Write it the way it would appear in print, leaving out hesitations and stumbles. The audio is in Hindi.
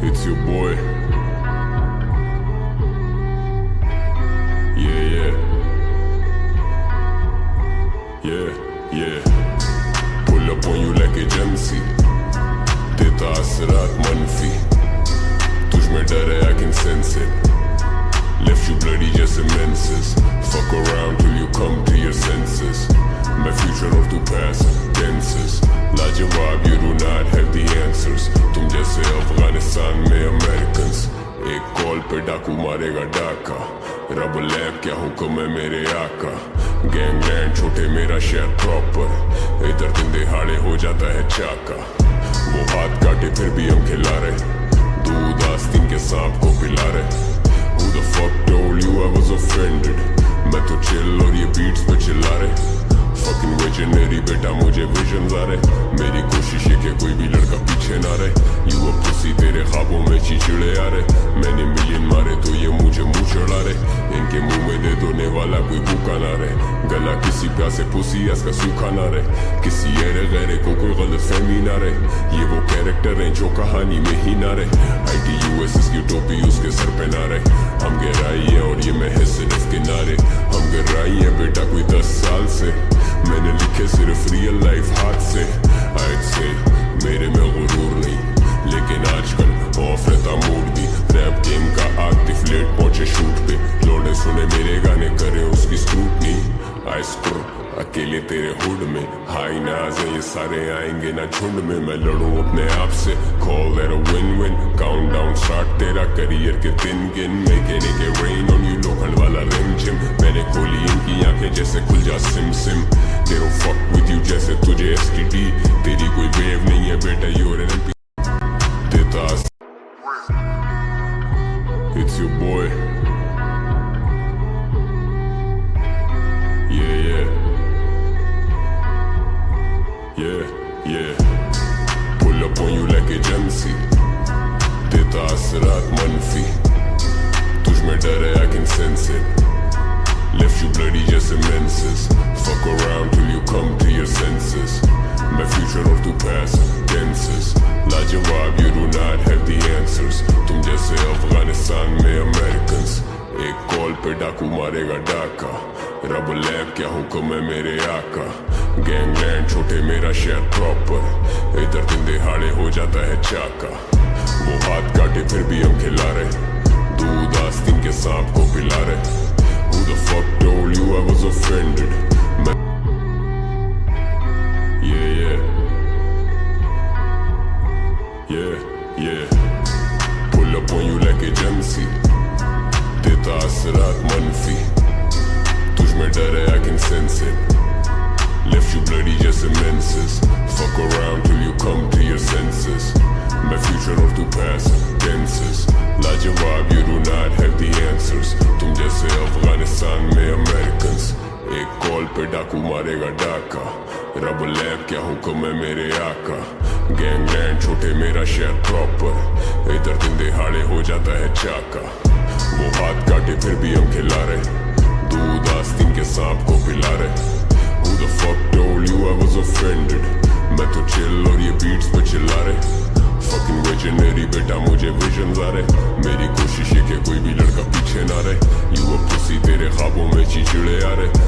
It's your boy. Yeah. Pull up on you like agency. देता असरात मनफी तुझ में डर है, I can sense it. Left you bloody just menses. Fuck around till you come to your senses. My future or to past tenses. लाजवाब, you do not have the answers. तुम जैसे अफगानिस्तान में अमेरिकन्स. एक कॉल पे डाकू मारेगा डाका. रब लैब क्या हुक्म है मेरे आका. गैंगलैंड छोटे मेरा शहर प्रॉपर. इधर दिन दिहाड़े हो जाता है चाका. वो हाथ काटे फिर भी हम खिला रहे. दूध आस्तीन के सांप को पिला रहे. Who the fuck told you I was offended? मैं तो चिल और ये बीट्स पे चिल्ला रहे. Fucking visionary बेटा मुझे विजन्स आ रहे. मेरी कोशिश है कि कोई भी लड़का पीछे ना रहे. You a pussy तेरे ख्वाबों में चिड़चिड़े आ रहे. मैंने मिलियन मारे तो ये मुझे मुंह चढ़ा रहे. इनके मुंह में दे दोने वाला कोई भूखा ना रहे. गला किसी प्यासे पुसी इसका सूखा ना रहे. किसी ऐरे गैरे को कोई गलत फहमी ना रहे. ये वो कैरेक्टर हैं जो कहानी में ही ना रहे. ITUS इसकी टोपी उसके सर पे ना रहे. हम गहराई है और ये महज सिर्फ किनारे. हम गहराई है बेटा कोई 10 साल से. मैंने लिखे सिर्फ रियल लाइफ हाथ से. I'd say मेरे में गुरूर नहीं, लेकिन आजकल ऑफ रहता मूड भी. रैप गेम का आतिफ लेट पहुंचे शूट पे. लोडे सुने मेरे गाने करे उसकी स्क्रूटनी. आई स्क्रू अकेले तेरे हुड में. हाई नाज है ये सारे आएंगे ना झुंड में. मैं लड़ूं अपने आप से. Call that a win win. Count down start तेरा करियर के दिन गिन. मेकेनिक के रेन ऑन यू लोखंड वाला रिम जिम. मैंने खोली इनकी आंखें जैसे खुल जा SIM SIM. They don't fuck with you जैसे तुझे STD. तेरी कोई वेव नहीं है बेटा यूर एन MP. देता It's your boy. Yeah. Pull up on you like agency. देता असरात मनफी तुझ में डर है, I can sense it. Left you bloody just menses. Fuck around till you come to your senses. My future or to past tenses. लाजवाब, you do not have the answers. तुम जैसे अफगानिस्तान में अमेरिकन्स. एक कॉल पे डाकू मारेगा डाका. रब लैब क्या हुक्म है मेरे आका. गैंगलैंड छोटे मेरा शहर प्रॉपर. इधर दिन दिहाड़े हो जाता है चाका. वो हाथ काटे फिर भी हम खिला रहे. दूध आस्तीन के सांप को पिला रहे. Who the fuck told you I was offended? Yeah. Pull up on you like agency. देता असरात मनफी तुझ में डर है, I can sense it. Left you bloody just menses. Fuck around till you come to your senses. My future or to past tenses. लाजवाब, you do not have the answers. तुम जैसे अफगानिस्तान में अमेरिकन्स. एक कॉल पे डाकू मारेगा डाका. रब लैब क्या हुक्म है मेरे आका. गैंगलैंड छोटे मेरा शहर प्रॉपर. इधर दिन दिहाड़े हो जाता है चाका. वो हाथ काटे फिर भी हम खिला रहे. दूध आस्तीन के सांप को पिला रहे. Who the fuck told you I was offended? मैं तो चिल और ये बीट्स पे चिल्ला रहे. Fucking visionary बेटा मुझे विजन्स आ रहे. मेरी कोशिश है कि कोई भी लड़का पीछे ना रहे. You a pussy तेरे ख्वाबों में चिड़चिड़े आ रहे.